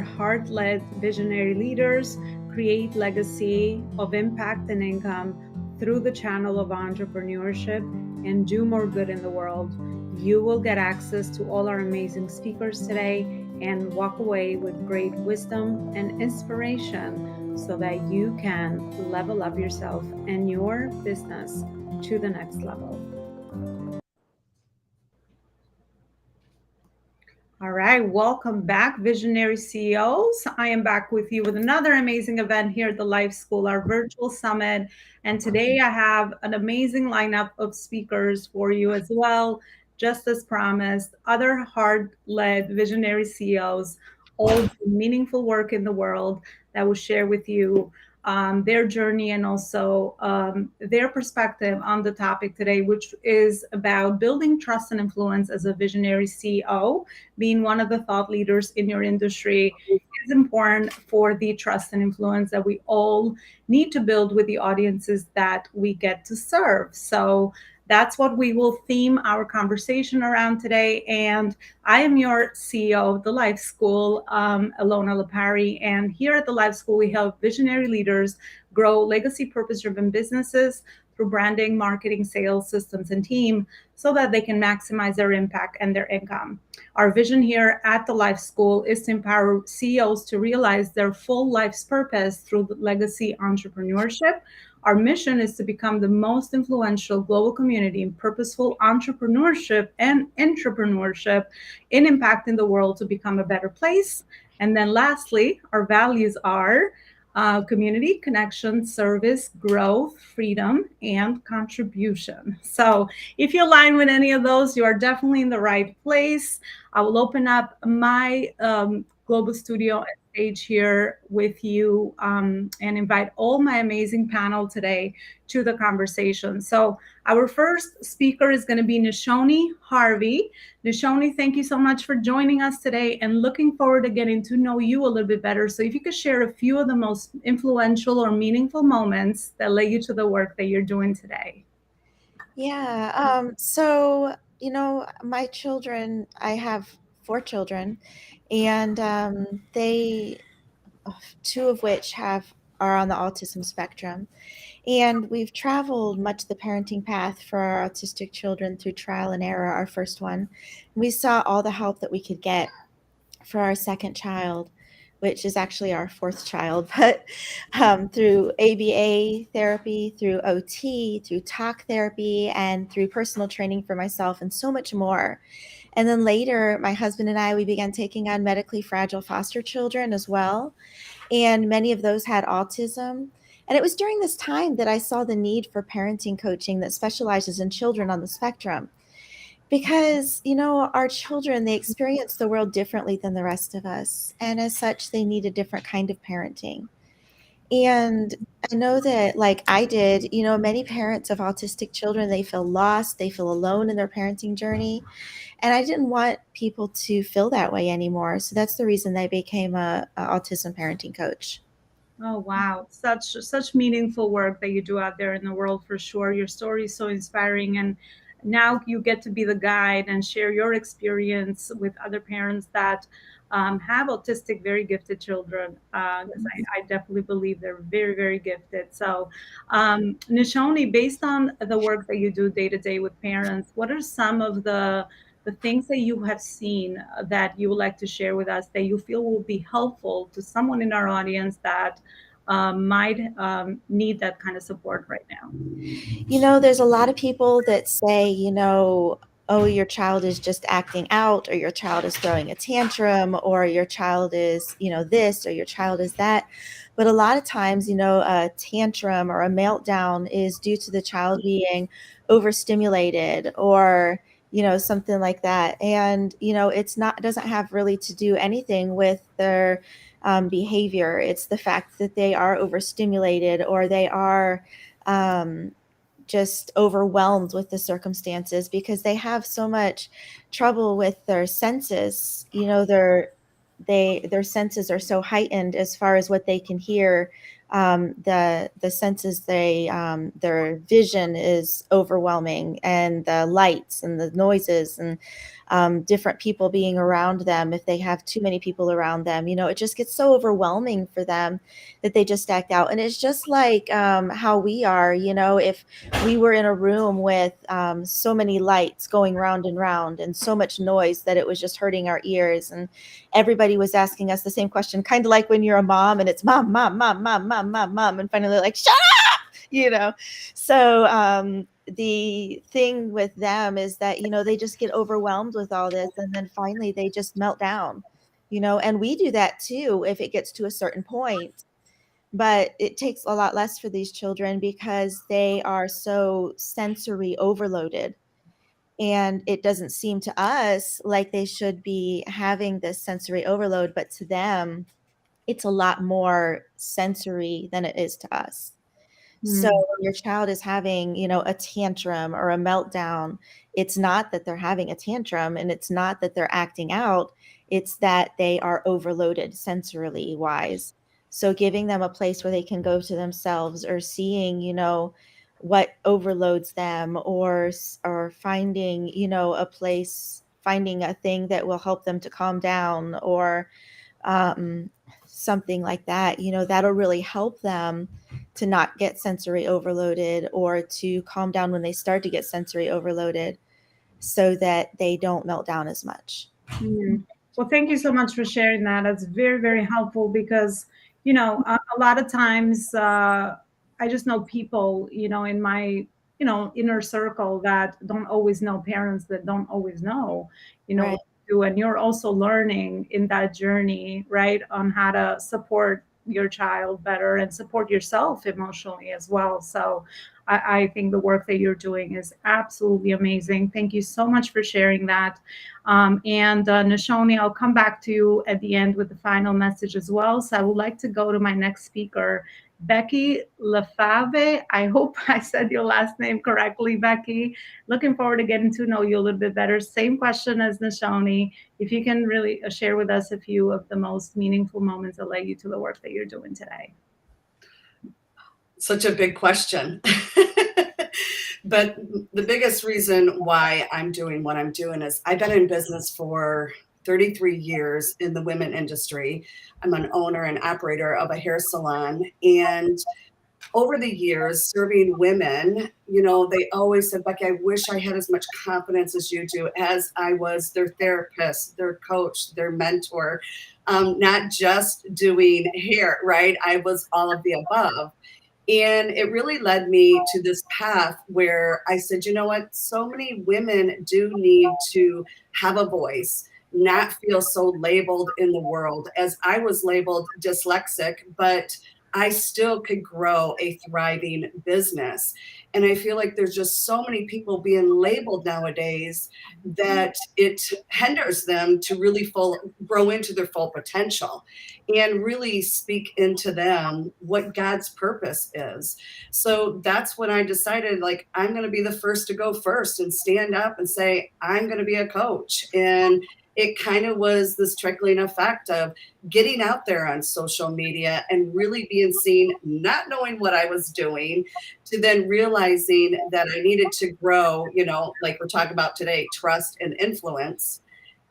heart-led visionary leaders create legacy of impact and income through the channel of entrepreneurship and do more good in the world. You will get access to all our amazing speakers today and walk away with great wisdom and inspiration so that you can level up yourself and your business to the next level. All right, welcome back, Visionary CEOs. I am back with you with another amazing event here at the Life School, our virtual summit. And today I have an amazing lineup of speakers for you as well, just as promised. Other heart-led visionary CEOs, all do meaningful work in the world that will share with you their journey and also their perspective on the topic today, which is about building trust and influence as a visionary CEO. Being one of the thought leaders in your industry is important for the trust and influence that we all need to build with the audiences that we get to serve. So that's what we will theme our conversation around today. And I am your CEO of the Life School, Elona Lapari. And here at the Life School, we help visionary leaders grow legacy purpose-driven businesses through branding, marketing, sales, systems, and team so that they can maximize their impact and their income. Our vision here at the Life School is to empower CEOs to realize their full life's purpose through legacy entrepreneurship. Our mission is to become the most influential global community in purposeful entrepreneurship and intrapreneurship in impacting the world to become a better place. And then lastly, our values are community, connection, service, growth, freedom, and contribution. So if you align with any of those, you are definitely in the right place. I will open up my global studio and stage here with you and invite all my amazing panel today to the conversation. So our first speaker is going to be Nishoni Harvey. Nishoni, thank you so much for joining us today and looking forward to getting to know you a little bit better. So if you could share a few of the most influential or meaningful moments that led you to the work that you're doing today. Yeah. My children, I have 4 children, and two of which are on the autism spectrum. And we've traveled much the parenting path for our autistic children through trial and error, our first one. We saw all the help that we could get for our second child, which is actually our fourth child, but through ABA therapy, through OT, through talk therapy, and through personal training for myself, and so much more. And then later, my husband and I, we began taking on medically fragile foster children as well. And many of those had autism. And it was during this time that I saw the need for parenting coaching that specializes in children on the spectrum. Because, our children, they experience the world differently than the rest of us. And as such, they need a different kind of parenting. And I know that, like I did, many parents of autistic children, they feel lost, they feel alone in their parenting journey. And I didn't want people to feel that way anymore. So that's the reason I became a autism parenting coach. Oh wow, such meaningful work that you do out there in the world for sure. Your story is so inspiring, and now you get to be the guide and share your experience with other parents that have autistic, very gifted children. Because I definitely believe they're very, very gifted. So, Nishoni, based on the work that you do day to day with parents, what are some of the things that you have seen that you would like to share with us that you feel will be helpful to someone in our audience that might need that kind of support right now? There's a lot of people that say, oh, your child is just acting out, or your child is throwing a tantrum, or your child is, this, or your child is that. But a lot of times, a tantrum or a meltdown is due to the child being overstimulated or, something like that. And, it doesn't have really to do anything with their behavior. It's the fact that they are overstimulated, or they are, just overwhelmed with the circumstances because they have so much trouble with their senses. Their senses are so heightened as far as what they can hear. The senses, their vision is overwhelming, and the lights and the noises, and different people being around them. If they have too many people around them, it just gets so overwhelming for them that they just act out. And it's just like how we are, if we were in a room with so many lights going round and round and so much noise that it was just hurting our ears, and everybody was asking us the same question, kind of like when you're a mom and it's mom, mom, mom, mom, mom, mom, mom, and finally they're like, shut up, you know. So the thing with them is that they just get overwhelmed with all this, and then finally they just melt down, and we do that too if it gets to a certain point. But it takes a lot less for these children because they are so sensory overloaded, and it doesn't seem to us like they should be having this sensory overload, but to them it's a lot more sensory than it is to us. So Mm, when your child is having, a tantrum or a meltdown, it's not that they're having a tantrum and it's not that they're acting out, it's that they are overloaded sensorily wise. So giving them a place where they can go to themselves, or seeing, what overloads them, or finding, a place, finding a thing that will help them to calm down, or um, something like that, that'll really help them to not get sensory overloaded, or to calm down when they start to get sensory overloaded, so that they don't melt down as much. mm. Well, thank you so much for sharing that. That's very, very helpful because, a lot of times I just know people, in my, inner circle that don't always know parents that don't always know, Right. what to do. And you're also learning in that journey, right, on how to support your child better and support yourself emotionally as well. So I think the work that you're doing is absolutely amazing. Thank you so much for sharing that. And Nashoni, I'll come back to you at the end with the final message as well. So I would like to go to my next speaker, Becky Lefave. I hope I said your last name correctly, Becky. Looking forward to getting to know you a little bit better. Same question as Nashoni. If you can really share with us a few of the most meaningful moments that led you to the work that you're doing today. Such a big question. But the biggest reason why I'm doing what I'm doing is I've been in business for 33 years in the women industry. I'm an owner and operator of a hair salon. And over the years, serving women, they always said, Becky, I wish I had as much confidence as you do, as I was their therapist, their coach, their mentor, not just doing hair, right? I was all of the above. And it really led me to this path where I said, you know what? So many women do need to have a voice, not feel so labeled in the world, as I was labeled dyslexic, but I still could grow a thriving business. And I feel like there's just so many people being labeled nowadays that it hinders them to really grow into their full potential and really speak into them what God's purpose is. So that's when I decided, like, I'm going to be the first to go first and stand up and say, I'm going to be a coach. And it kind of was this trickling effect of getting out there on social media and really being seen, not knowing what I was doing, to then realizing that I needed to grow, like we're talking about today, trust and influence,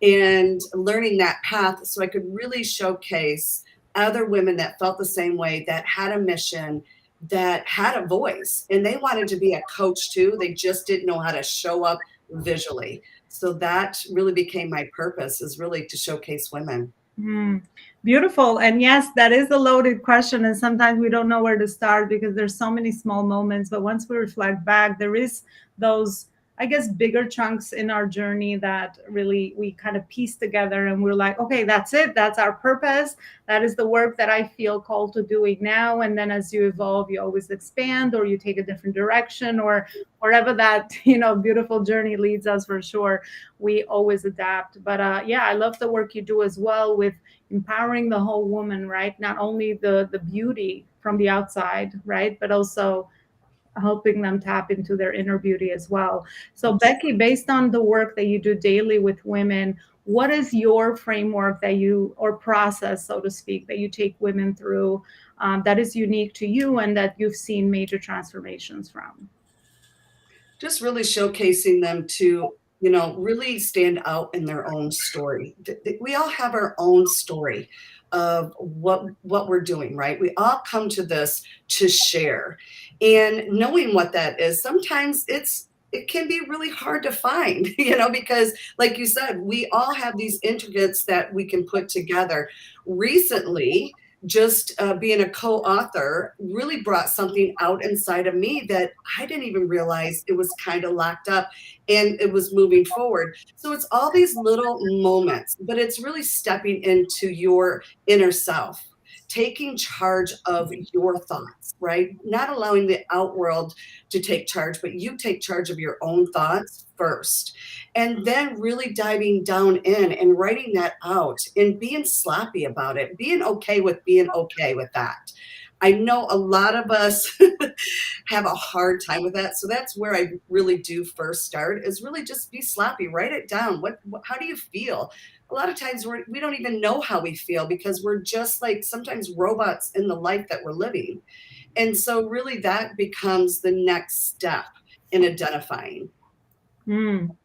and learning that path so I could really showcase other women that felt the same way, that had a mission, that had a voice, and they wanted to be a coach too. They just didn't know how to show up visually. So that really became my purpose, is really to showcase women. Mm, beautiful. And yes, that is a loaded question. And sometimes we don't know where to start because there's so many small moments. But once we reflect back, there is those, I guess, bigger chunks in our journey that really we kind of piece together and we're like, okay, that's it. That's our purpose. That is the work that I feel called to doing now. And then as you evolve, you always expand or you take a different direction or wherever that, beautiful journey leads us for sure. We always adapt. But yeah, I love the work you do as well with empowering the whole woman, right? Not only the beauty from the outside, right, but also helping them tap into their inner beauty as well. So Becky, based on the work that you do daily with women, what is your framework that you, or process, so to speak, that you take women through that is unique to you and that you've seen major transformations from? Just really showcasing them to really stand out in their own story. We all have our own story of what we're doing, right? We all come to this to share. And knowing what that is, sometimes it can be really hard to find, because like you said, we all have these intricates that we can put together. Recently, just being a co-author really brought something out inside of me that I didn't even realize it was kind of locked up, and it was moving forward. So it's all these little moments, but it's really stepping into your inner self, taking charge of your thoughts, right? Not allowing the outworld to take charge, but you take charge of your own thoughts first. And then really diving down in and writing that out and being sloppy about it, being okay with being okay with that. I know a lot of us have a hard time with that. So that's where I really do first start, is really just be sloppy, write it down. How do you feel? A lot of times we don't even know how we feel because we're just like sometimes robots in the life that we're living. And so really that becomes the next step in identifying. Mm.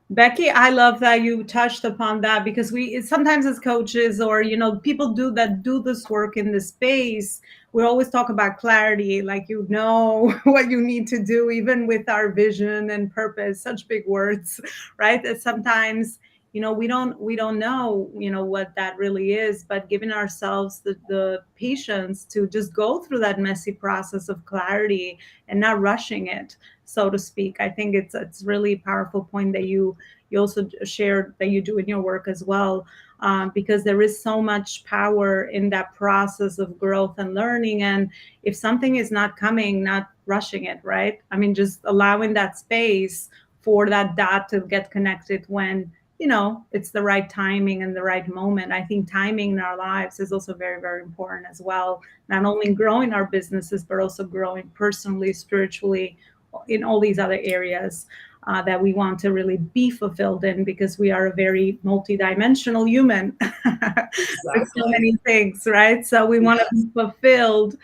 Becky, I love that you touched upon that because we sometimes as coaches or people do this work in this space, we always talk about clarity, like what you need to do, even with our vision and purpose, such big words, right? That sometimes we don't know what that really is, but giving ourselves the patience to just go through that messy process of clarity and not rushing it, so to speak. I think it's really powerful point that you also shared that you do in your work as well, because there is so much power in that process of growth and learning. And if something is not coming, not rushing it, right? I mean, just allowing that space for that dot to get connected when it's the right timing and the right moment. I think timing in our lives is also very, very important as well, not only in growing our businesses but also growing personally, spiritually, in all these other areas that we want to really be fulfilled in, because we are a very multidimensional human with so Exactly. many things, right? So we want to Yes. be fulfilled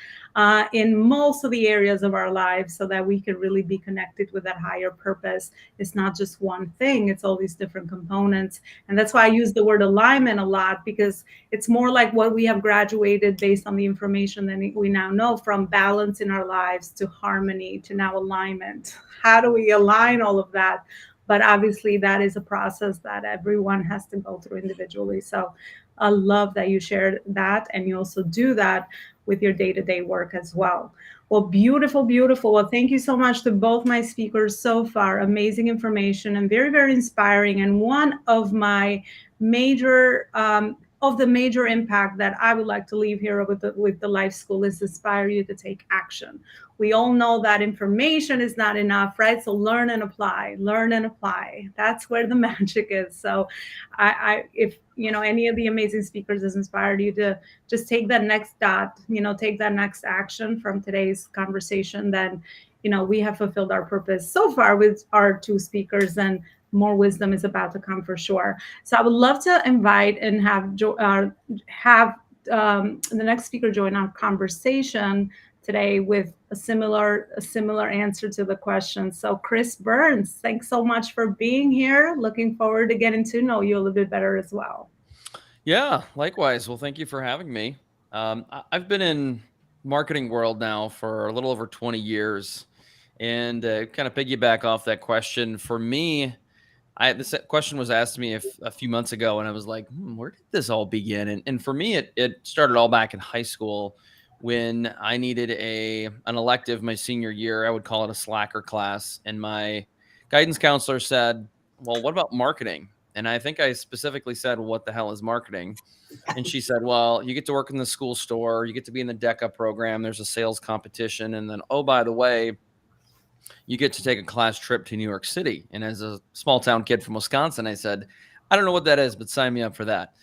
in most of the areas of our lives so that we can really be connected with that higher purpose. It's not just one thing, it's all these different components. And that's why I use the word alignment a lot, because it's more like what we have graduated based on the information that we now know, from balance in our lives to harmony to now alignment. How do we align all of that? But obviously, that is a process that everyone has to go through individually. So I love that you shared that, and you also do that with your day to day work as well. Well, beautiful, beautiful. Well, thank you so much to both my speakers so far. Amazing information and very, very inspiring. And one of my major of the major impact that I would like to leave here with the life school is inspire you to take action. We all know that information is not enough, right? So learn and apply, learn and apply. That's where the magic is. So if any of the amazing speakers has inspired you to just take that next dot, take that next action from today's conversation, then we have fulfilled our purpose so far with our two speakers, and more wisdom is about to come for sure. So I would love to invite and have the next speaker join our conversation today with a similar answer to the question. So Chris Burns, thanks so much for being here. Looking forward to getting to know you a little bit better as well. Yeah, likewise. Well, thank you for having me. I've been in marketing world now for a little over 20 years, and kind of piggyback off that question. For me, this question was asked to me a few months ago, and I was like, where did this all begin? And for me, it started all back in high school when I needed an elective my senior year. I would call it a slacker class, and my guidance counselor said, "Well, what about marketing?" And I think I specifically said, "What the hell is marketing?" And she said, "Well, you get to work in the school store, you get to be in the DECA program. There's a sales competition, and then oh, by the way, you get to take a class trip to New York City." And as a small town kid from Wisconsin, I said, "I don't know what that is, but sign me up for that."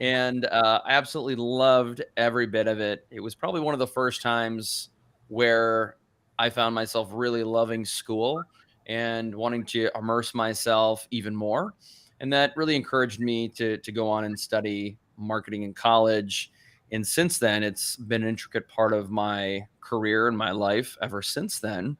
And I absolutely loved every bit of it. It was probably one of the first times where I found myself really loving school and wanting to immerse myself even more. And that really encouraged me to go on and study marketing in college. And since then, it's been an intricate part of my career and my life ever since then.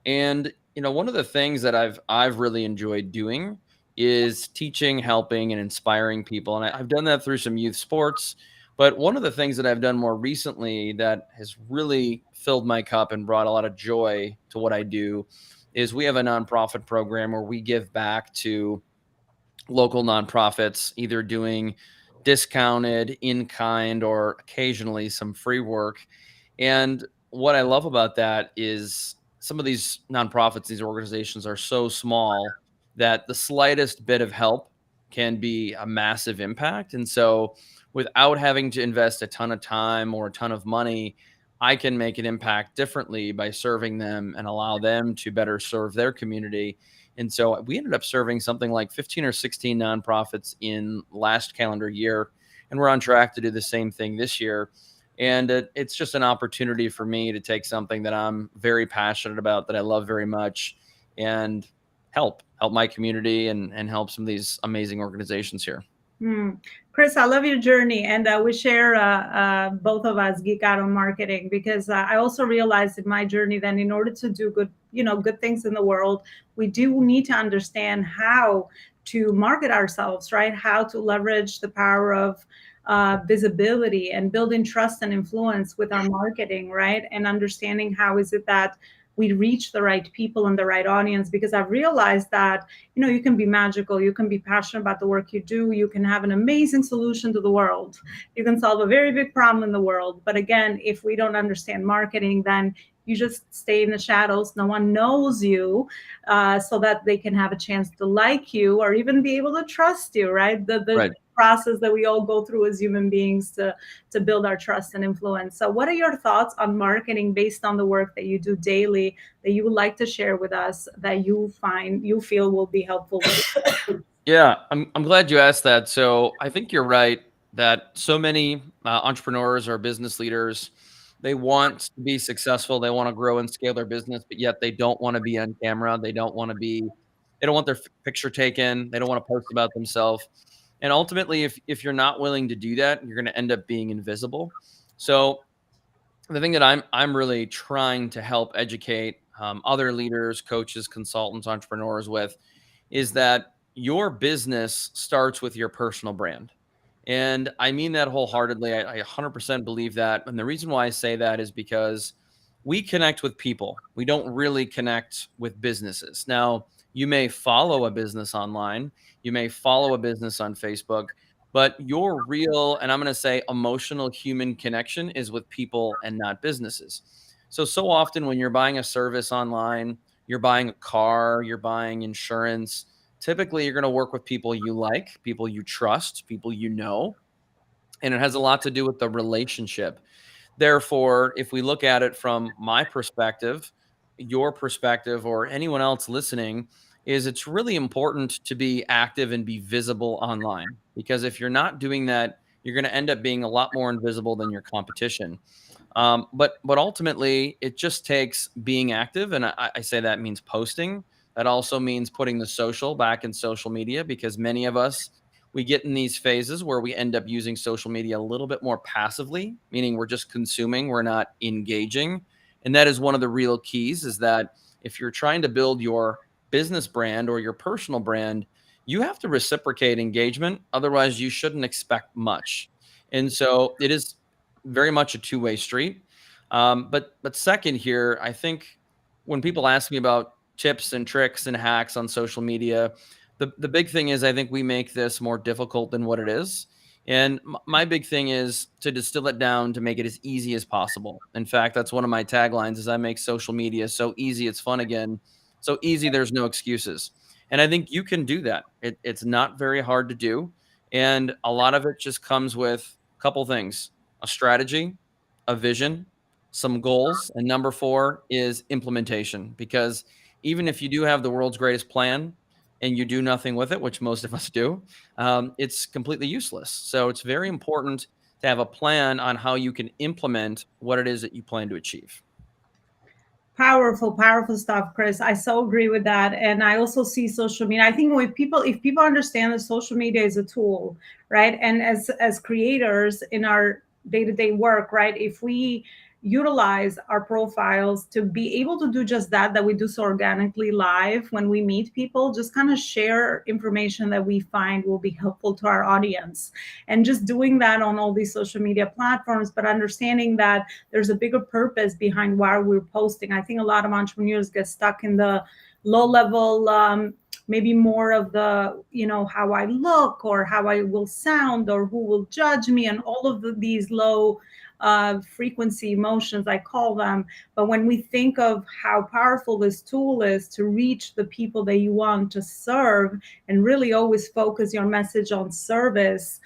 And one of the things that I've really enjoyed doing is teaching, helping, and inspiring people, and I've done that through some youth sports. But one of the things that I've done more recently that has really filled my cup and brought a lot of joy to what I do is we have a nonprofit program where we give back to local nonprofits, either doing discounted, in kind, or occasionally some free work. And what I love about that is some of these nonprofits, these organizations are so small that the slightest bit of help can be a massive impact. And so, without having to invest a ton of time or a ton of money, I can make an impact differently by serving them and allow them to better serve their community. And so we ended up serving something like 15 or 16 nonprofits in last calendar year. And we're on track to do the same thing this year. And it's just an opportunity for me to take something that I'm very passionate about, that I love very much, and help my community and help some of these amazing organizations here. Hmm. Chris, I love your journey, and we share both of us geek out on marketing because I also realized in my journey that in order to do good, good things in the world, we do need to understand how to market ourselves, right? How to leverage the power of visibility and building trust and influence with our marketing, right? And understanding how is it that we reach the right people and the right audience, because I've realized that you can be magical, you can be passionate about the work you do, you can have an amazing solution to the world, you can solve a very big problem in the world, but again, if we don't understand marketing, then you just stay in the shadows, no one knows you, so that they can have a chance to like you or even be able to trust you, right? The Right. process that we all go through as human beings to build our trust and influence. So what are your thoughts on marketing based on the work that you do daily that you would like to share with us that you feel will be helpful with? Yeah, I'm glad you asked that. So I think you're right that so many entrepreneurs or business leaders, they want to be successful, they want to grow and scale their business, but yet they don't want to be on camera, they don't want their picture taken, they don't want to post about themselves. And ultimately, if you're not willing to do that, you're going to end up being invisible. So the thing that I'm really trying to help educate other leaders, coaches, consultants, entrepreneurs with is that your business starts with your personal brand. And I mean that wholeheartedly. I 100% believe that. And the reason why I say that is because we connect with people. We don't really connect with businesses. Now, you may follow a business online, you may follow a business on Facebook, but your real, and I'm going to say emotional human connection is with people and not businesses. So often when you're buying a service online, you're buying a car, you're buying insurance, typically you're going to work with people you like, people you trust, people you know, and it has a lot to do with the relationship. Therefore, if we look at it from my perspective, your perspective, or anyone else listening, is it's really important to be active and be visible online, because if you're not doing that, you're going to end up being a lot more invisible than your competition. But ultimately, it just takes being active, and I say that means posting. That also means putting the social back in social media, because many of us, we get in these phases where we end up using social media a little bit more passively, meaning we're just consuming, we're not engaging. And that is one of the real keys, is that if you're trying to build your business brand or your personal brand, you have to reciprocate engagement. Otherwise, you shouldn't expect much. And so it is very much a two-way street. But second here, I think when people ask me about tips and tricks and hacks on social media, the big thing is I think we make this more difficult than what it is. And my big thing is to distill it down to make it as easy as possible. In fact, that's one of my taglines: is I make social media so easy it's fun again. So easy there's no excuses. And I think you can do that. It's not very hard to do. And a lot of it just comes with a couple things: a strategy, a vision, some goals, and number four is implementation. Because even if you do have the world's greatest plan and you do nothing with it, which most of us do, it's completely useless. So it's very important to have a plan on how you can implement what it is that you plan to achieve. Powerful, powerful stuff, Chris. I so agree with that. And I also see social media. I think if people understand that social media is a tool, right? And as creators in our day-to-day work, right? If we utilize our profiles to be able to do just that we do so organically live when we meet people, just kind of share information that we find will be helpful to our audience. And just doing that on all these social media platforms, but understanding that there's a bigger purpose behind why we're posting. I think a lot of entrepreneurs get stuck in the low level, maybe more of the, how I look or how I will sound or who will judge me, and all of these low frequency emotions, I call them. But when we think of how powerful this tool is to reach the people that you want to serve, and really always focus your message on service,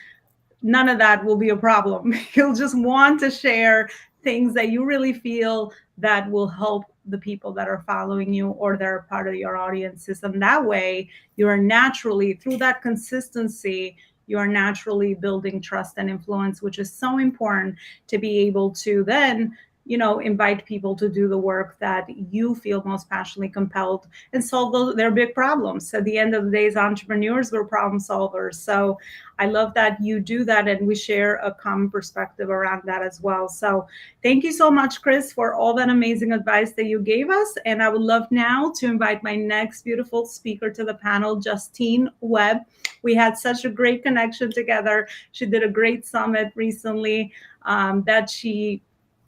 none of that will be a problem. You'll just want to share things that you really feel that will help the people that are following you or that are part of your audiences. And that way, you are naturally, through that consistency, you are naturally building trust and influence, which is so important to be able to then, invite people to do the work that you feel most passionately compelled and solve their big problems. At the end of the day, as entrepreneurs, we're problem solvers. So I love that you do that, and we share a common perspective around that as well. So thank you so much, Chris, for all that amazing advice that you gave us. And I would love now to invite my next beautiful speaker to the panel, Justine Webb. We had such a great connection together. She did a great summit recently that she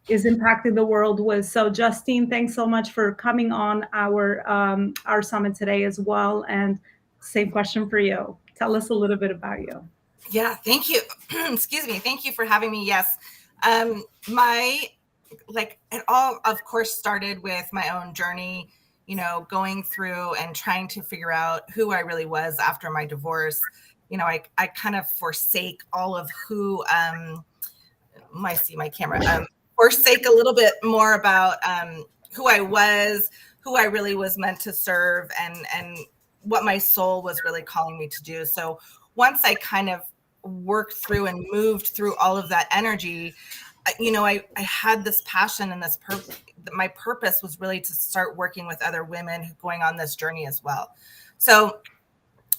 is impacting the world with. So Justine, thanks so much for coming on our summit today as well. And same question for you. Tell us a little bit about you. Yeah, thank you. Excuse me. Thank you for having me. Yes. It all, of course, started with my own journey, going through and trying to figure out who I really was after my divorce. I kind of forsake all of who, I see my camera, forsake a little bit more about who I was, who I really was meant to serve, and what my soul was really calling me to do. So once I kind of worked through and moved through all of that energy, I had this passion and this purpose. My purpose was really to start working with other women going on this journey as well. So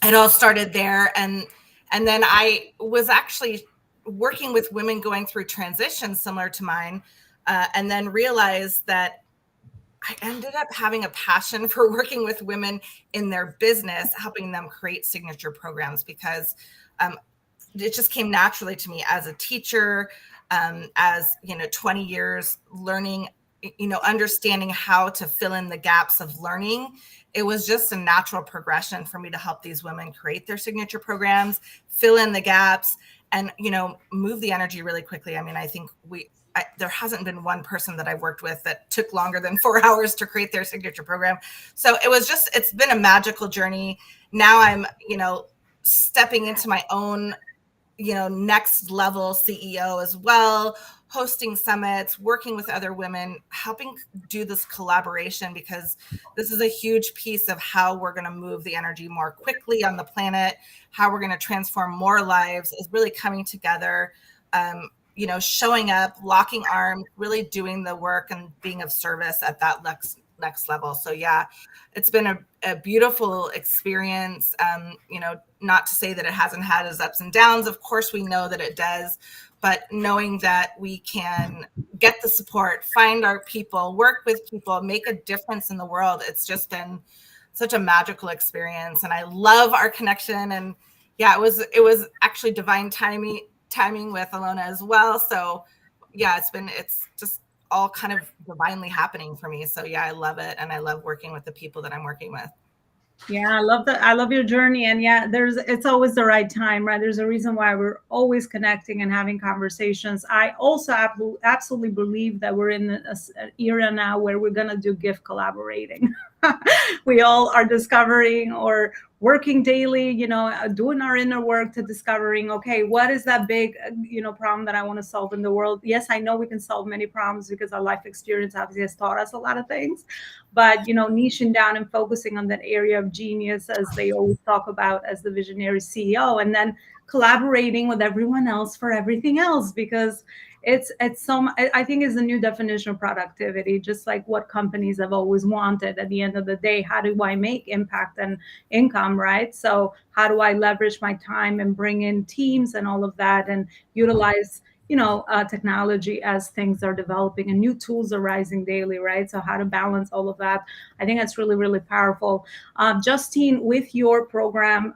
it all started there. And then I was actually working with women going through transitions similar to mine, and then realized that I ended up having a passion for working with women in their business, helping them create signature programs, because it just came naturally to me as a teacher, as 20 years learning, understanding how to fill in the gaps of learning. It was just a natural progression for me to help these women create their signature programs, fill in the gaps, and move the energy really quickly. I mean, I think there hasn't been one person that I've worked with that took longer than 4 hours to create their signature program. So it's been a magical journey. Now I'm, stepping into my own, next level CEO as well, hosting summits, working with other women, helping do this collaboration, because this is a huge piece of how we're going to move the energy more quickly on the planet, how we're going to transform more lives, is really coming together, showing up, locking arms, really doing the work and being of service at that next level. So yeah, it's been a beautiful experience. Not to say that it hasn't had its ups and downs. Of course, we know that it does, but knowing that we can get the support, find our people, work with people, make a difference in the world. It's just been such a magical experience. And I love our connection. And yeah, it was actually divine timing with Elona as well. So yeah, it's just all kind of divinely happening for me. So yeah, I love it. And I love working with the people that I'm working with. Yeah, I love that. I love your journey. And yeah, it's always the right time, right? There's a reason why we're always connecting and having conversations. I also absolutely believe that we're in an era now where we're going to do gift collaborating. We all are discovering or working daily, doing our inner work to discovering, okay, what is that big, problem that I want to solve in the world? Yes, I know we can solve many problems because our life experience obviously has taught us a lot of things, but, niching down and focusing on that area of genius, as they always talk about as the visionary CEO, and then collaborating with everyone else for everything else, because I think it's a new definition of productivity, just like what companies have always wanted. At the end of the day, how do I make impact and income, right? So how do I leverage my time and bring in teams and all of that, and utilize technology as things are developing and new tools are rising daily, right? So how to balance all of that, I think that's really, really powerful. Justine, with your program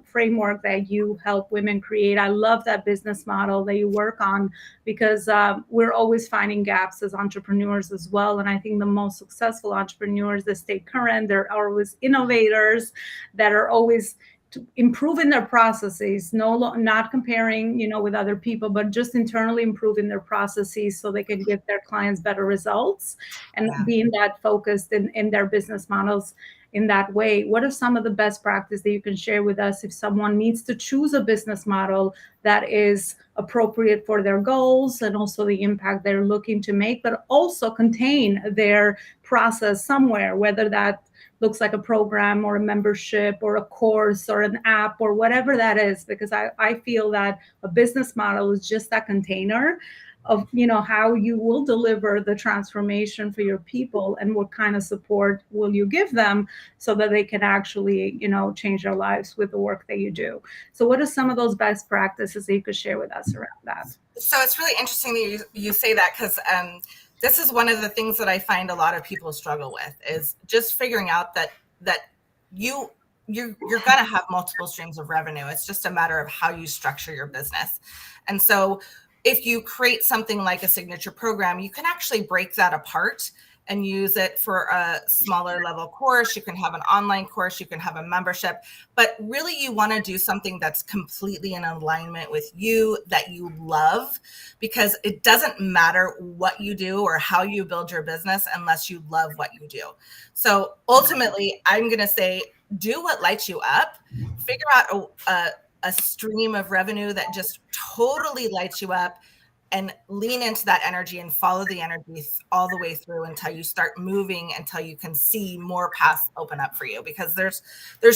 framework that you help women create, I love that business model that you work on, because we're always finding gaps as entrepreneurs as well. And I think the most successful entrepreneurs that stay current, they're always innovators, that are always to improving their processes, not comparing, with other people, but just internally improving their processes so they can give their clients better results, and Yeah. being that focused in their business models in that way. What are some of the best practice that you can share with us if someone needs to choose a business model that is appropriate for their goals and also the impact they're looking to make, but also contain their process somewhere, whether that looks like a program or a membership or a course or an app or whatever that is? Because I feel that a business model is just that container of how you will deliver the transformation for your people, and what kind of support will you give them so that they can actually change their lives with the work that you do. So what are some of those best practices that you could share with us around that? So it's really interesting that you say that, because this is one of the things that I find a lot of people struggle with, is just figuring out that you're going to have multiple streams of revenue. It's just a matter of how you structure your business. And so if you create something like a signature program, you can actually break that apart and use it for a smaller level course. You can have an online course, you can have a membership, but really you want to do something that's completely in alignment with you, that you love, because it doesn't matter what you do or how you build your business unless you love what you do. So ultimately, I'm going to say, do what lights you up. Figure out a stream of revenue that just totally lights you up, and lean into that energy and follow the energy all the way through until you start moving, until you can see more paths open up for you. Because there's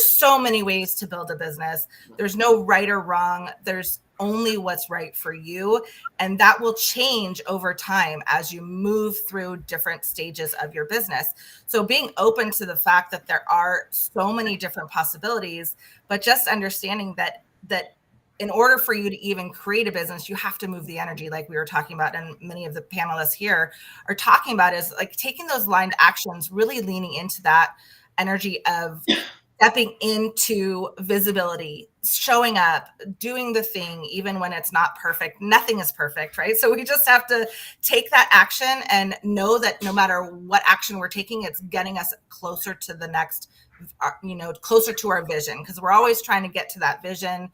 so many ways to build a business. There's no right or wrong. There's only what's right for you. And that will change over time as you move through different stages of your business. So being open to the fact that there are so many different possibilities, but just understanding that in order for you to even create a business, you have to move the energy, like we were talking about, and many of the panelists here are talking about, is like taking those aligned actions, really leaning into that energy of stepping into visibility, showing up, doing the thing, even when it's not perfect. Nothing is perfect, right? So we just have to take that action and know that no matter what action we're taking, it's getting us closer to the next, closer to our vision, because we're always trying to get to that vision.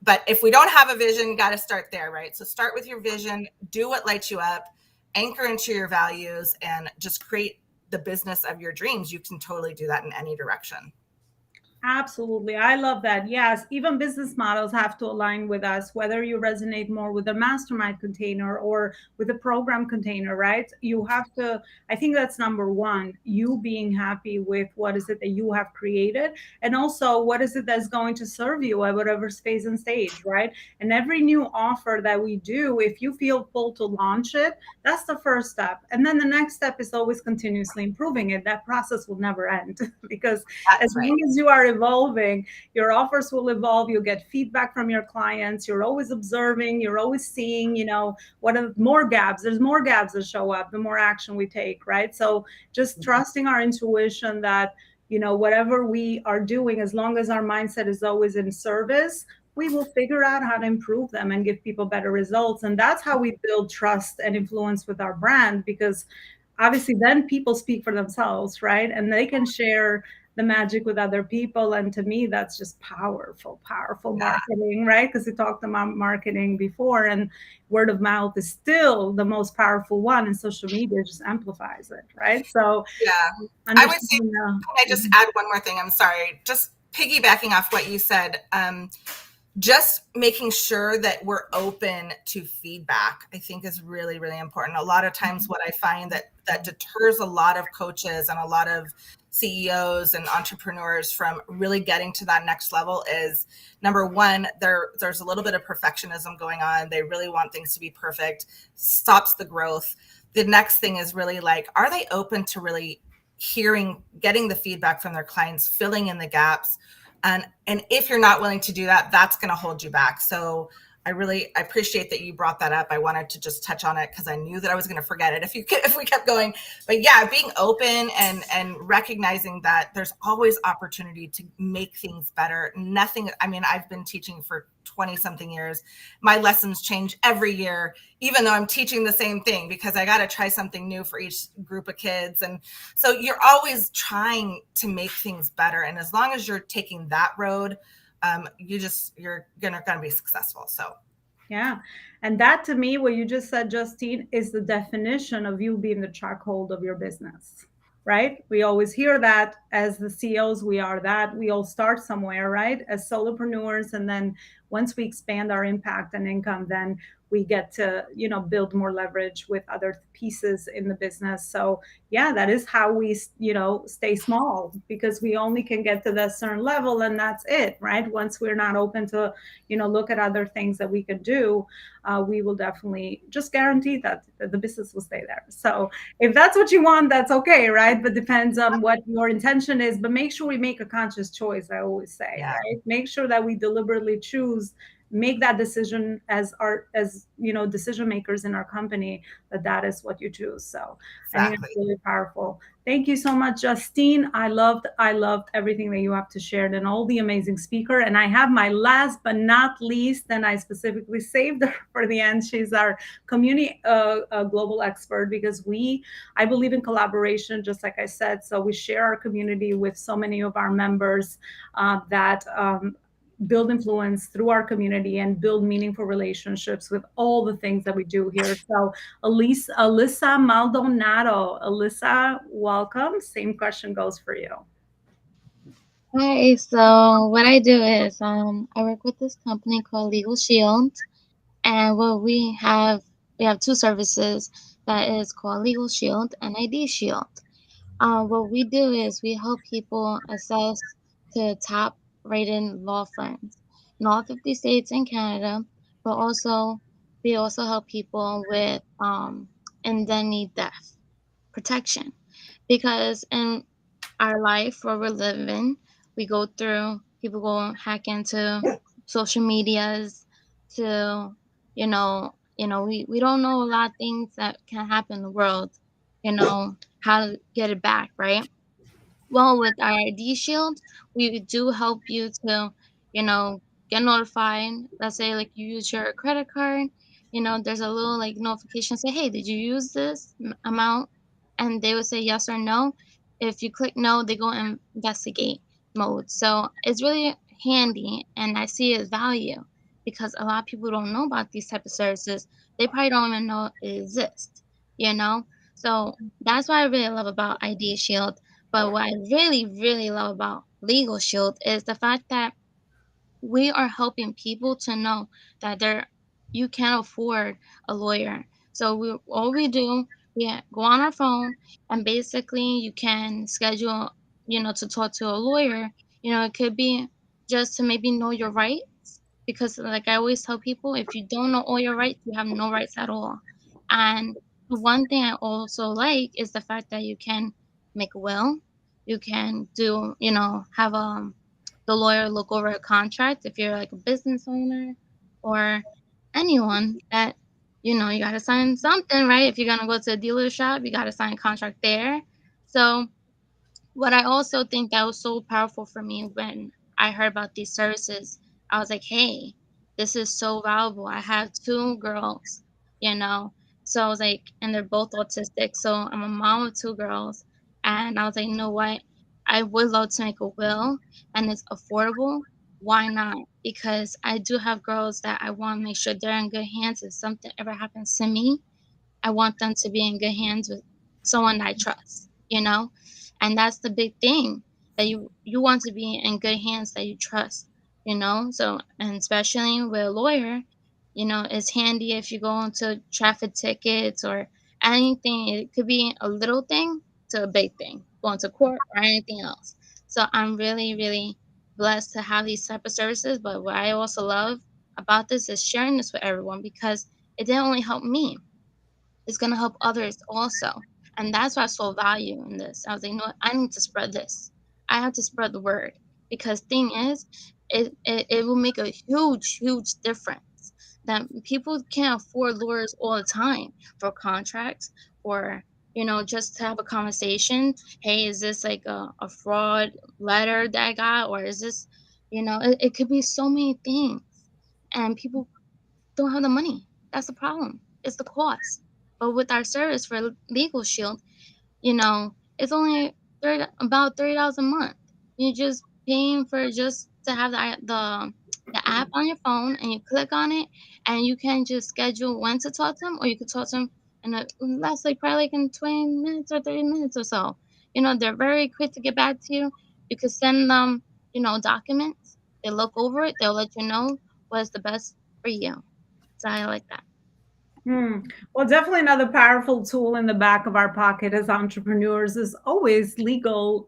But if we don't have a vision, got to start there, right? So start with your vision, do what lights you up, anchor into your values, and just create the business of your dreams. You can totally do that in any direction. Absolutely. I love that. Yes, even business models have to align with us, whether you resonate more with a mastermind container or with a program container, right? You have to, I think that's number one, you being happy with what is it that you have created, and also what is it that's going to serve you at whatever space and stage, right? And every new offer that we do, if you feel pulled to launch it, that's the first step. And then the next step is always continuously improving it. That process will never end because as That's right. long as you are evolving, your offers will evolve. You'll get feedback from your clients. You're always observing. You're always seeing, what are more gaps. There's more gaps that show up the more action we take, right? So just trusting our intuition that, whatever we are doing, as long as our mindset is always in service, we will figure out how to improve them and give people better results. And that's how we build trust and influence with our brand, because obviously then people speak for themselves, right? And they can share the magic with other people. And to me, that's just powerful marketing, right? Because we talked about marketing before, and word of mouth is still the most powerful one, and social media just amplifies it, right? So yeah, I would say, can I just add one more thing? I'm sorry, just piggybacking off what you said. Just making sure that we're open to feedback, I think, is really, really important. A lot of times what I find that deters a lot of coaches and a lot of CEOs and entrepreneurs from really getting to that next level is, number one, there's a little bit of perfectionism going on. They really want things to be perfect, stops the growth. The next thing is really like, are they open to really getting the feedback from their clients, filling in the gaps? And if you're not willing to do that, that's going to hold you back. So I appreciate that you brought that up. I wanted to just touch on it because I knew that I was going to forget it if we kept going. But yeah, being open and recognizing that there's always opportunity to make things better. Nothing. I mean, I've been teaching for 20 something years. My lessons change every year, even though I'm teaching the same thing, because I got to try something new for each group of kids. And so you're always trying to make things better. And as long as you're taking that road, you're gonna be successful. So Yeah. And that to me, what you just said, Justine, is the definition of you being the chokehold of your business, right? We always hear that as the CEOs, we are that. We all start somewhere, right? As solopreneurs. And then once we expand our impact and income, then we get to, build more leverage with other pieces in the business. So yeah, that is how we, stay small, because we only can get to that certain level and that's it, right? Once we're not open to, look at other things that we could do, we will definitely just guarantee that the business will stay there. So if that's what you want, that's okay, right? But depends on what your intention is. But make sure we make a conscious choice, I always say, yeah, right? Make sure that we deliberately choose, make that decision as decision makers in our company, that is what you choose. So I think it's exactly. really powerful. Thank you so much, Justine. I loved everything that you have to share and all the amazing speaker. And I have my last but not least, and I specifically saved her for the end. She's our community global expert, because I believe in collaboration, just like I said. So we share our community with so many of our members that build influence through our community and build meaningful relationships with all the things that we do here. So Alyssa Maldonado. Alyssa, welcome. Same question goes for you. Hi, so what I do is I work with this company called Legal Shield, and what we have two services that is called Legal Shield and ID Shield. What we do is we help people assess to top rated law firms in all 50 states and Canada, but also we also help people with indemnity death protection, because in our life where we're living, we go through, people go hack into social medias to, we don't know a lot of things that can happen in the world, how to get it back, right? Well, with our ID Shield, we do help you to, you know, get notified. Let's say like you use your credit card, there's a little like notification say, hey, did you use this amount? And they would say yes or no. If you click no, they go in investigate mode. So it's really handy, and I see its value because a lot of people don't know about these type of services. They probably don't even know it exists, you know? So that's what I really love about ID Shield. But what I really, really love about Legal Shield is the fact that we are helping people to know that you can afford a lawyer. So all we do, go on our phone, and basically you can schedule, to talk to a lawyer. It could be just to maybe know your rights, because like I always tell people, if you don't know all your rights, you have no rights at all. And the one thing I also like is the fact that you can make a will, you can do, have the lawyer look over a contract if you're like a business owner or anyone that, you got to sign something, right? If you're going to go to a dealer shop, you got to sign a contract there. So what I also think that was so powerful for me when I heard about these services, I was like, hey, this is so valuable. I have two girls, you know. So I was like, and they're both autistic. So I'm a mom of two girls. And I was like, you know what? I would love to make a will, and it's affordable. Why not? Because I do have girls that I want to make sure they're in good hands. If something ever happens to me, I want them to be in good hands with someone that I trust. And that's the big thing, that you want to be in good hands that you trust. So, and especially with a lawyer, it's handy if you go into traffic tickets or anything. It could be a little thing to a big thing, going to court or anything else. So I'm really, really blessed to have these type of services. But what I also love about this is sharing this with everyone, because it didn't only help me, it's gonna help others also. And that's why I saw value in this. I was like, you know what? I need to spread this. I have to spread the word, because thing is, it will make a huge, huge difference. that people can't afford lawyers all the time for contracts, or just to have a conversation. Hey, is this like a fraud letter that I got, or is this, it could be so many things, and people don't have the money. That's the problem. It's the cost. But with our service for Legal Shield, it's only about $30 a month. You're just paying for just to have the app on your phone, and you click on it, and you can just schedule when to talk to them, or you could talk to them in less, like probably like in 20 minutes or 30 minutes or so. They're very quick to get back to you. You could send them, documents. They look over it. They'll let you know what's the best for you. So I like that. Well, definitely another powerful tool in the back of our pocket as entrepreneurs is always legal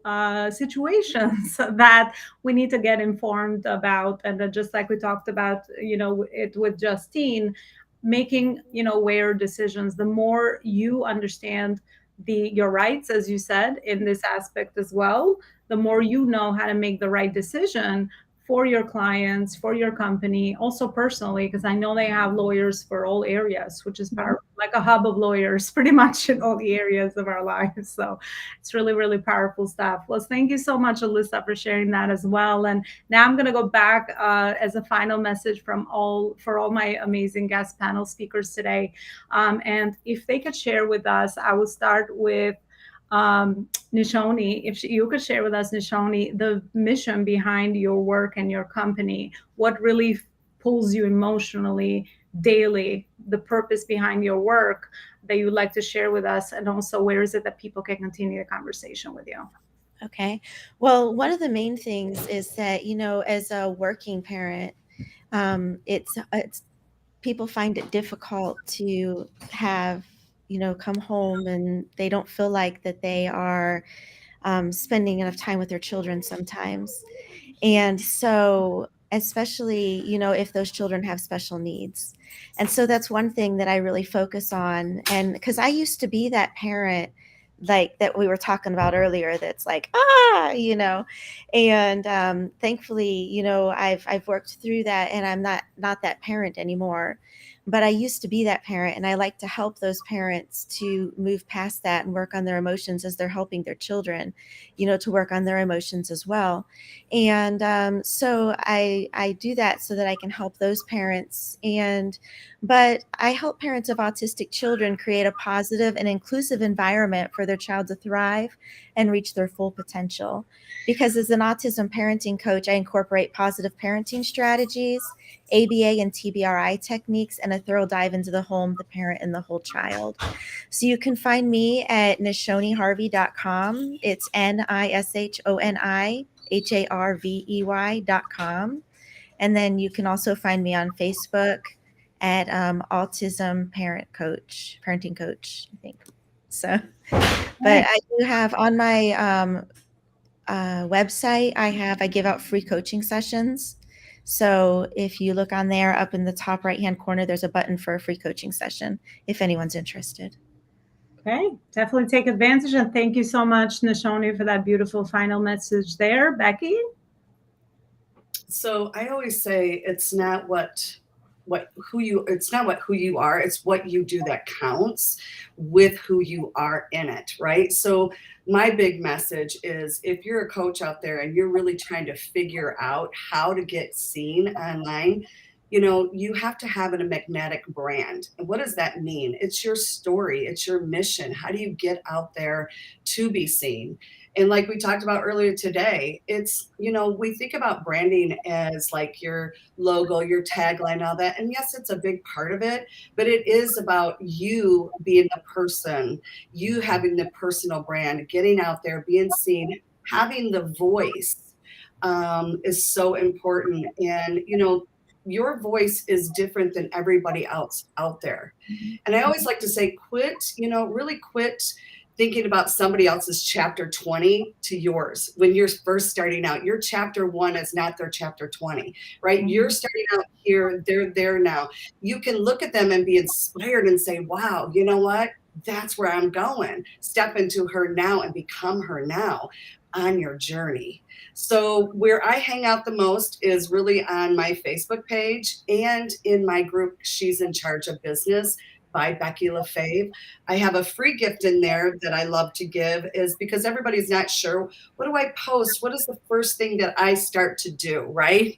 situations that we need to get informed about. And then just like we talked about, it with Justine, making, aware decisions. The more you understand your rights, as you said, in this aspect as well, the more you know how to make the right decision for your clients, for your company, also personally, because I know they have lawyers for all areas, which is powerful, like a hub of lawyers pretty much in all the areas of our lives. So it's really, really powerful stuff. Well, thank you so much, Alyssa, for sharing that as well. And now I'm going to go back as a final message for all my amazing guest panel speakers today. And if they could share with us, I will start with Nishoni, if you could share with us, Nishoni, the mission behind your work and your company, what really pulls you emotionally daily, the purpose behind your work that you would like to share with us, and also where is it that people can continue the conversation with you? Okay. Well, one of the main things is that, as a working parent, it's people find it difficult to have, come home, and they don't feel like that they are spending enough time with their children sometimes. And so, especially, if those children have special needs. And so that's one thing that I really focus on. And because I used to be that parent, like that we were talking about earlier, that's like, and thankfully, I've worked through that, and I'm not that parent anymore. But I used to be that parent, and I like to help those parents to move past that and work on their emotions as they're helping their children, to work on their emotions as well. And so I do that so that I can help those parents. But I help parents of autistic children create a positive and inclusive environment for their child to thrive and reach their full potential. Because as an autism parenting coach, I incorporate positive parenting strategies, ABA and TBRI techniques, and a thorough dive into the home, the parent, and the whole child. So you can find me at nishoniharvey.com. It's NISHONIHARVEY.com. And then you can also find me on Facebook at Autism Parenting Coach, I think. So, but I do have on my website, I give out free coaching sessions. So if you look on there, up in the top right-hand corner, there's a button for a free coaching session if anyone's interested. Okay, definitely take advantage. And thank you so much, Nishoni, for that beautiful final message there. Becky? So I always say it's not who you are, it's what you do that counts with who you are in it, right? So my big message is, if you're a coach out there and you're really trying to figure out how to get seen online, you have to have a magnetic brand. And what does that mean? It's your story, it's your mission. How do you get out there to be seen? And like we talked about earlier today, it's, we think about branding as like your logo, your tagline, all that. And yes, it's a big part of it, but it is about you being the person, you having the personal brand, getting out there, being seen, having the voice is so important. And, your voice is different than everybody else out there. And I always like to say, really quit thinking about somebody else's chapter 20 to yours. When you're first starting out, your chapter 1 is not their chapter 20, right? Mm-hmm. You're starting out here, they're there now. You can look at them and be inspired and say, wow, you know what? That's where I'm going. Step into her now and become her now. on your journey. So where I hang out the most is really on my Facebook page and in my group, She's in Charge of Business by Becky LaFave. I have a free gift in there that I love to give is because everybody's not sure, what do I post? What is the first thing that I start to do, right?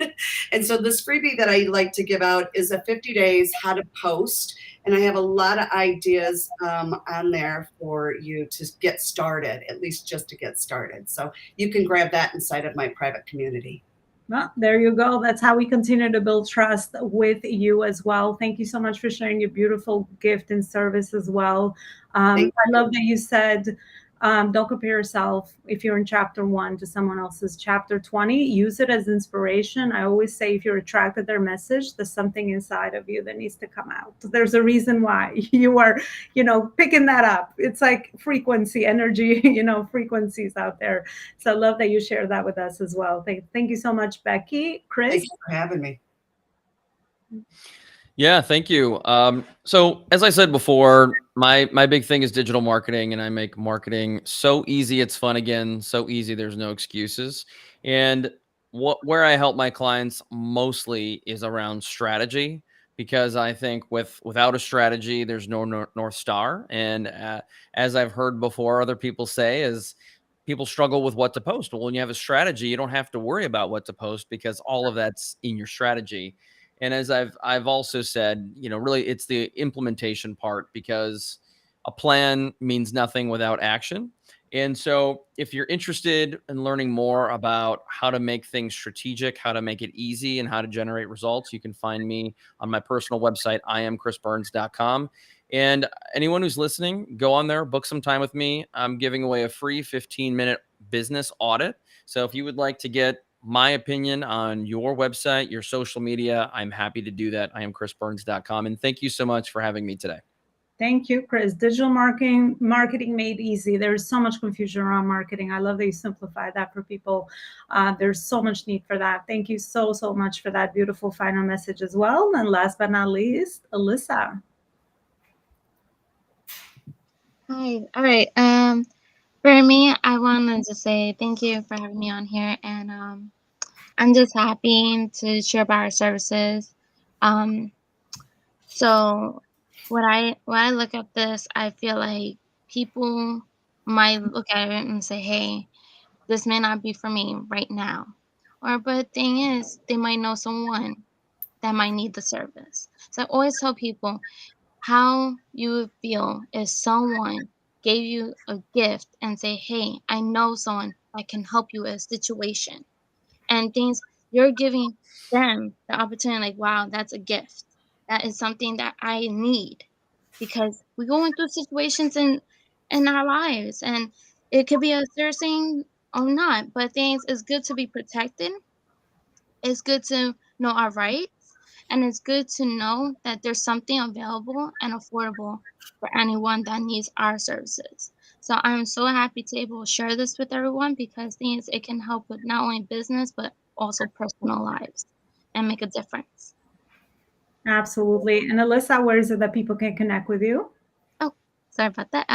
And so this freebie that I like to give out is a 50 days how to post. And I have a lot of ideas on there for you to get started, at least just to get started. So you can grab that inside of my private community. Well, there you go. That's how we continue to build trust with you as well. Thank you so much for sharing your beautiful gift and service as well. Thank I love that you said, don't compare yourself if you're in chapter 1 to someone else's chapter 20. Use it as inspiration. I always say if you're attracted to their message, there's something inside of you that needs to come out. There's a reason why you are, picking that up. It's like frequency, energy, frequencies out there. So I love that you shared that with us as well. Thank you so much, Becky. Chris? Thank you for having me. Yeah, thank you. So as I said before, my big thing is digital marketing, and I make marketing so easy it's fun again, so easy there's no excuses. And where I help my clients mostly is around strategy, because I think without a strategy, there's no North Star. And as I've heard before, other people say is people struggle with what to post. Well, when you have a strategy, you don't have to worry about what to post because all of that's in your strategy. And as I've also said, really it's the implementation part, because a plan means nothing without action. And so if you're interested in learning more about how to make things strategic, how to make it easy, and how to generate results, you can find me on my personal website, iamchrisburns.com. And anyone who's listening, go on there, book some time with me. I'm giving away a free 15-minute business audit. So if you would like to get my opinion on your website, your social media, I'm happy to do that. I am chrisburns.com. And thank you so much for having me today. Thank you, Chris. Digital marketing made easy. There's so much confusion around marketing. I love that you simplify that for people. There's so much need for that. Thank you so much for that beautiful final message as well. And last but not least, Alyssa. Hi. All right. For me, I wanted to say thank you for having me on here, and I'm just happy to share about our services. Um, so when I look at this, I feel like people might look at it and say, "Hey, this may not be for me right now," or but thing is, they might know someone that might need the service. So I always tell people how you would feel if someone gave you a gift and say, "Hey, I know someone that can help you with a situation," and things you're giving them the opportunity, like, wow, that's a gift. That is something that I need, because we're going through situations in our lives, and it could be a serious thing or not, but things it's good to be protected. It's good to know our rights, and it's good to know that there's something available and affordable for anyone that needs our services. So I'm so happy to able to share this with everyone, because things it can help with not only business but also personal lives and make a difference. Absolutely. And Alyssa, where is it that people can connect with you? Oh, sorry about that.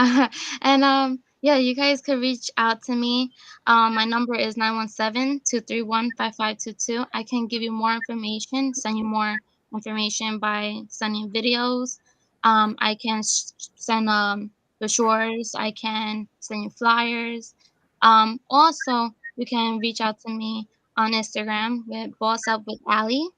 And yeah, you guys could reach out to me. My number is 917-231-5522. I can give you more information, send you more information by sending videos. I can send brochures. I can send you flyers. Also, you can reach out to me on Instagram with Boss Up with Ali.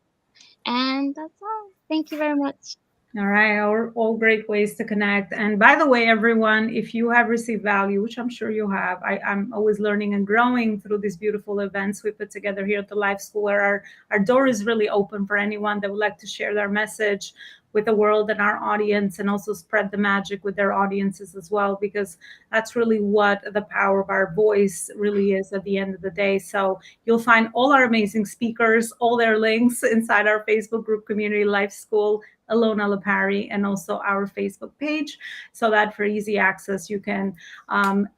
And that's all. Thank you very much. All right, all great ways to connect. And by the way, everyone, if you have received value, which I'm sure you have, I'm always learning and growing through these beautiful events we put together here at the Life School, where our door is really open for anyone that would like to share their message with the world and our audience, and also spread the magic with their audiences as well, because that's really what the power of our voice really is at the end of the day. So you'll find all our amazing speakers, all their links inside our Facebook group community, Life School, Elona Lapari, and also our Facebook page, so that for easy access, you can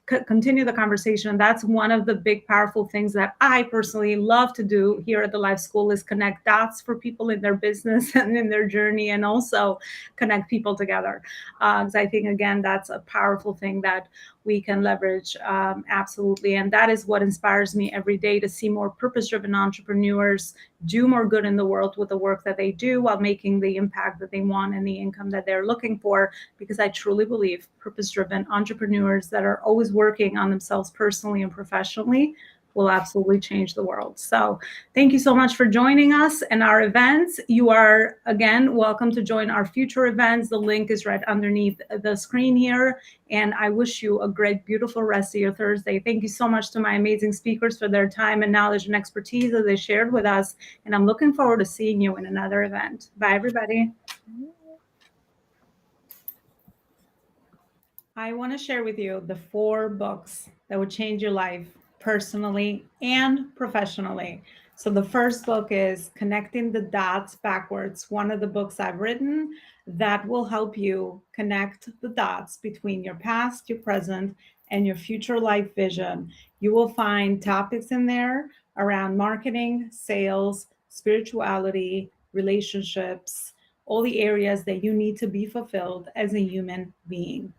continue the conversation. That's one of the big, powerful things that I personally love to do here at the Life School, is connect dots for people in their business and in their journey, and also connect people together. Because I think, again, that's a powerful thing that we can leverage, absolutely. And that is what inspires me every day, to see more purpose-driven entrepreneurs do more good in the world with the work that they do, while making the impact that they want and the income that they're looking for. Because I truly believe purpose-driven entrepreneurs that are always working on themselves personally and professionally will absolutely change the world. So thank you so much for joining us in our events. You are, again, welcome to join our future events. The link is right underneath the screen here. And I wish you a great, beautiful rest of your Thursday. Thank you so much to my amazing speakers for their time and knowledge and expertise that they shared with us. And I'm looking forward to seeing you in another event. Bye, everybody. I want to share with you the 4 books that would change your life personally and professionally. So the first book is Connecting the Dots Backwards, one of the books I've written that will help you connect the dots between your past, your present, and your future life vision. You will find topics in there around marketing, sales, spirituality, relationships, all the areas that you need to be fulfilled as a human being.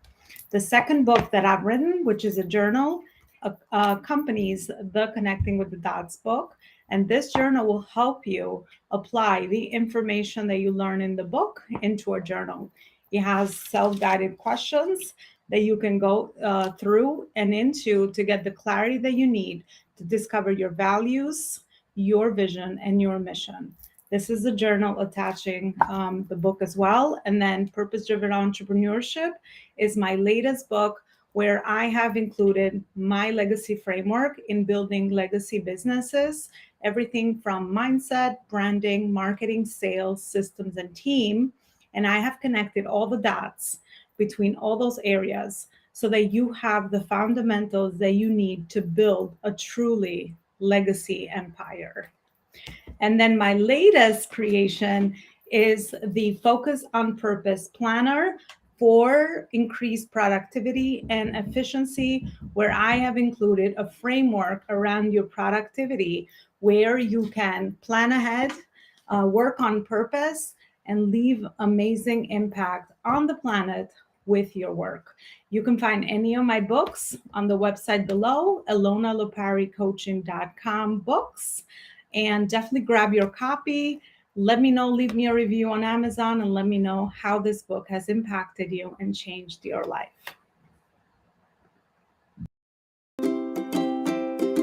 The second book that I've written, which is a journal, accompanies the Connecting with the Dots book. And this journal will help you apply the information that you learn in the book into a journal. It has self-guided questions that you can go through and into to get the clarity that you need to discover your values, your vision, and your mission. This is a journal attaching the book as well. And then Purpose Driven Entrepreneurship is my latest book, where I have included my legacy framework in building legacy businesses, everything from mindset, branding, marketing, sales, systems, and team. And I have connected all the dots between all those areas so that you have the fundamentals that you need to build a truly legacy empire. And then my latest creation is the Focus on Purpose Planner for increased productivity and efficiency, where I have included a framework around your productivity where you can plan ahead, work on purpose, and leave amazing impact on the planet with your work. You can find any of my books on the website below, elonaloparicoaching.com books. And definitely grab your copy. Let me know, leave me a review on Amazon, and let me know how this book has impacted you and changed your life.